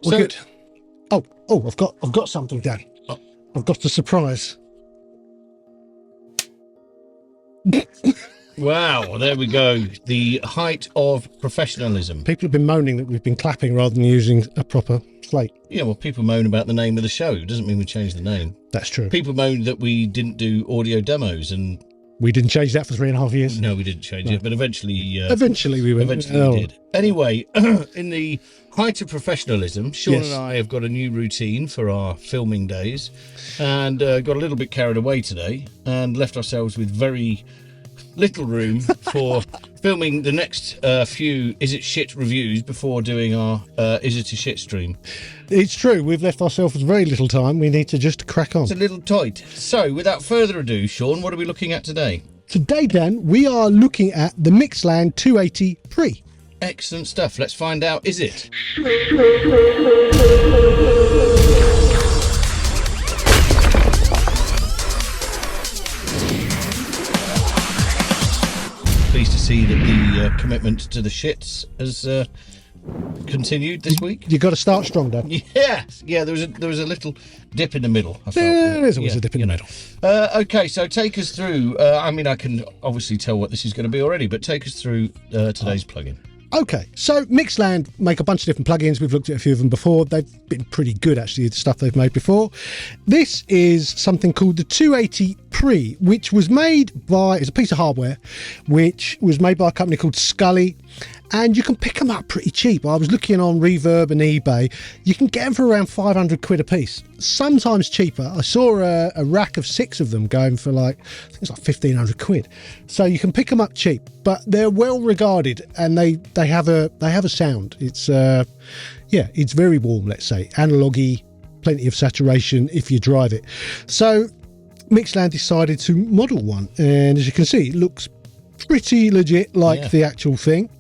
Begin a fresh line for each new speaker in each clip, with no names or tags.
We're good. Oh, I've got something, Dan.
Oh.
I've got a surprise.
Wow, there we go. The height of professionalism.
People have been moaning that we've been clapping rather than using a proper slate.
Yeah, well, people moan about the name of the show. It doesn't mean we changed the name.
That's true.
People moaned that we didn't do audio demos, and
We didn't change that for 3.5 years.
no, we didn't change it, but eventually
we went.
Eventually we did. Anyway, in the height of professionalism, Sean
Yes.
and I have got a new routine for our filming days, and got a little bit carried away today and left ourselves with very little room for filming the next few Is It Shit reviews before doing our Is It a Shit stream.
It's true. We've left ourselves with very little time. We need to just crack on.
It's a little tight. So, without further ado, Sean, what are we looking at today?
Today, Dan, we are looking at the Mixland 280Pre.
Excellent stuff. Let's find out, is it? Pleased to see that the commitment to the shits has continued this week.
You've got to start strong, Dan.
Yeah. There was a little dip in the middle. I felt.
There's always a dip in the middle.
Okay, so take us through. I mean, I can obviously tell what this is going to be already, but take us through today's plugin.
Okay, so Mixland make a bunch of different plugins. We've looked at a few of them before. They've been pretty good, actually, the stuff they've made before. This is something called the 280Pre, which was made by, it's a piece of hardware, which was made by a company called Scully, and you can pick them up pretty cheap. I was looking on Reverb and eBay. You can get them for around 500 quid a piece, sometimes cheaper. I saw a rack of 6 of them going for like, I think it's like 1,500 quid. So you can pick them up cheap, but they're well regarded, and they have a sound. It's it's very warm, let's say, analogy, plenty of saturation if you drive it. So Mixland decided to model one, and as you can see, it looks pretty legit like the actual thing.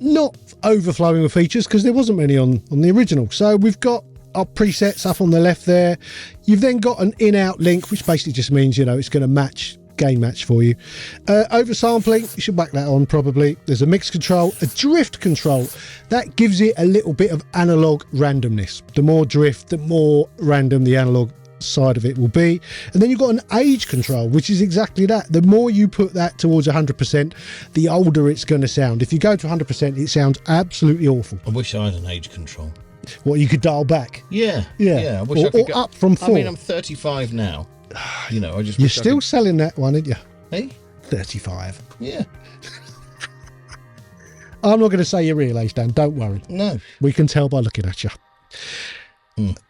Not overflowing with features because there wasn't many on the original. So we've got our presets up on the left there. You've then got an in-out link, which basically just means, it's going to gain match for you. Oversampling, you should whack that on probably. There's a mix control, a drift control. That gives it a little bit of analog randomness. The more drift, the more random the analog side of it will be. And then you've got an age control, which is exactly that. The more you put that towards 100%, the older it's going to sound. If you go to 100%, it sounds absolutely awful.
I wish I had an age control.
What, you could dial back?
Yeah. I wish
or,
I could
or up from 4.
I mean, I'm 35 now. I just.
You're still selling that one, aren't you?
Hey?
35.
Yeah.
I'm not going to say your real age, Dan. Don't worry.
No.
We can tell by looking at you.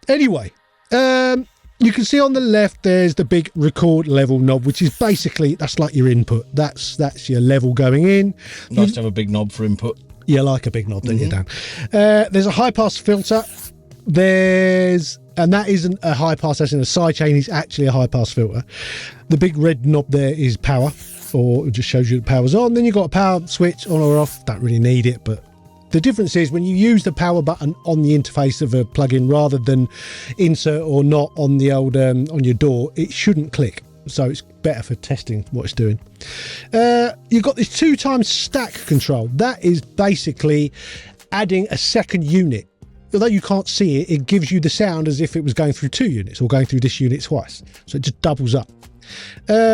Anyway, you can see on the left there's the big record level knob, which is basically, that's like your input. That's your level going in.
Nice to have a big knob for input.
You like a big knob, don't you, Dan? There's a high pass filter. And that isn't a high pass as in a sidechain, it's actually a high pass filter. The big red knob there is power, or it just shows you the power's on. Then you've got a power switch on or off. Don't really need it, but the difference is when you use the power button on the interface of a plugin rather than insert or not on the old on your door, it shouldn't click. So it's better for testing what it's doing. You've got this 2x stack control. That is basically adding a second unit. Although you can't see it, it gives you the sound as if it was going through 2 units or going through this unit twice. So it just doubles up.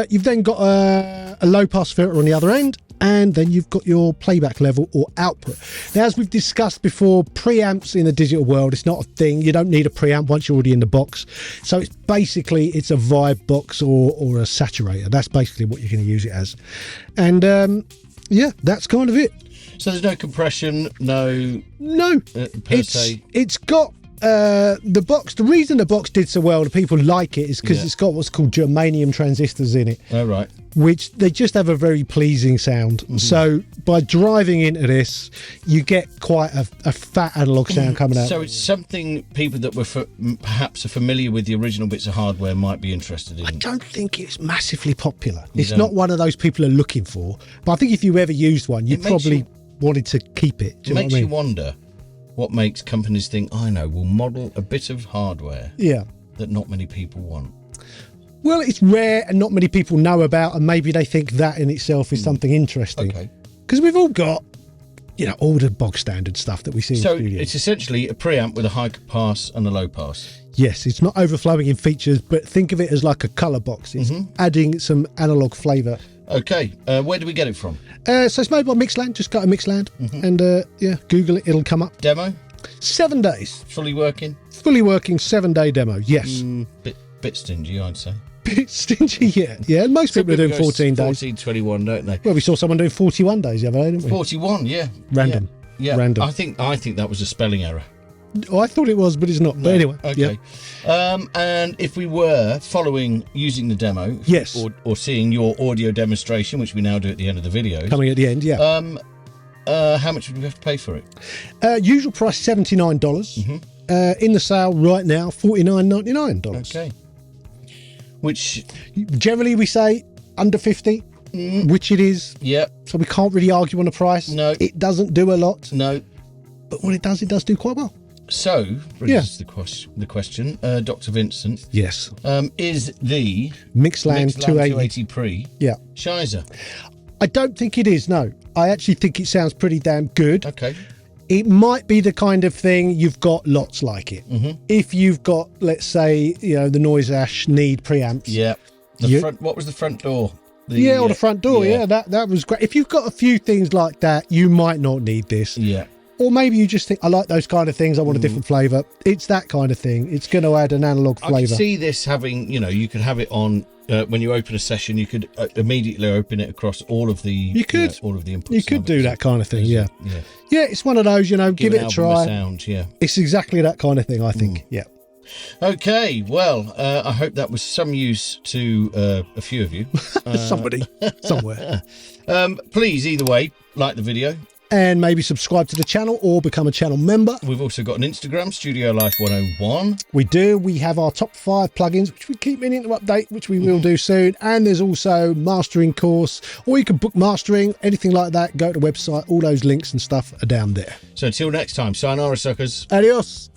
You've then got a low pass filter on the other end, and then you've got your playback level or output. Now, as we've discussed before, preamps in the digital world, it's not a thing. You don't need a preamp once you're already in the box. So it's basically, it's a vibe box or a saturator. That's basically what you're going to use it as. And that's kind of it.
So there's no compression, no per se.
It's got the box. The reason the box did so well, the people like it, is because it's got what's called germanium transistors in it.
Oh, right.
Which they just have a very pleasing sound. So by driving into this, you get quite a fat analog sound coming out.
So it's something people that were perhaps are familiar with the original bits of hardware might be interested in.
I don't think it's massively popular. It's not one of those people are looking for. But I think if you ever used one, you probably wanted to keep it. Do you know what I mean?
You wonder what makes companies think, I know, we'll model a bit of hardware that not many people want.
Well, it's rare and not many people know about, and maybe they think that in itself is something interesting.
Okay.
Because we've all got you know, all the bog standard stuff that we see in
So
studios.
it's essentially a preamp with a high pass and a low pass.
Yes, it's not overflowing in features, but think of it as like a colour box. It's adding some analogue flavour.
Okay, where do we get it from?
So it's made by Mixland. Just go to Mixland and yeah, Google it. It'll come up.
Demo?
7 days.
Fully working?
Fully working 7-day demo. Yes.
Bit stingy, I'd say.
Bit stingy, yeah. Yeah, most people are doing 14 days.
14, 21, don't they?
Well, we saw someone doing 41 days the other day, didn't we?
41, yeah.
Random.
Yeah.
Random.
I think that was a spelling error.
Oh, I thought it was, but it's not. But anyway.
Okay.
Yeah.
And if we were using the demo,
Yes.
or seeing your audio demonstration, which we now do at the end of the videos,
Coming at the end, yeah.
how much would we have to pay for it?
Usual price $79. In the sale right now, $49.99.
Okay. Which,
Generally, we say under 50, which it is.
yeah,
So we can't really argue on the price.
No.
It doesn't do a lot,
no.
but when it does do quite well.
So, brings the question, Dr. Vincent,
Yes.
is the
Mixland 280.
280Pre
Yeah.
Shizer?
I don't think it is, no. I actually think it sounds pretty damn good.
Okay.
It might be the kind of thing you've got lots like it. If you've got, let's say, you know, the Noise Ash need preamps.
Yeah. What was the front door?
Or the front door. Yeah, that was great. If you've got a few things like that, you might not need this.
Yeah.
Or maybe you just think, I like those kind of things. I want a different flavour. It's that kind of thing. It's going to add an analogue
I
flavour.
could see this having, you know, you could have it on when you open a session. You could immediately open it across all of the.
You could.
all of the inputs.
You could do that kind of thing. Yeah.
Yeah.
Yeah, it's one of those, you know, give it
an
a
album
try.
sound, yeah.
It's exactly that kind of thing, I think. Yeah.
Okay, well, I hope that was some use to a few of you.
Somebody, somewhere.
Please, either way, like the video.
And maybe subscribe to the channel or become a channel member.
We've also got an Instagram, Studio Life 101.
We do. We have our top 5 plugins, which we keep meaning to update, which we will do soon. And there's also mastering course, or you can book mastering, anything like that. Go to the website. All those links and stuff are down there.
So until next time, sayonara, suckers.
Adios.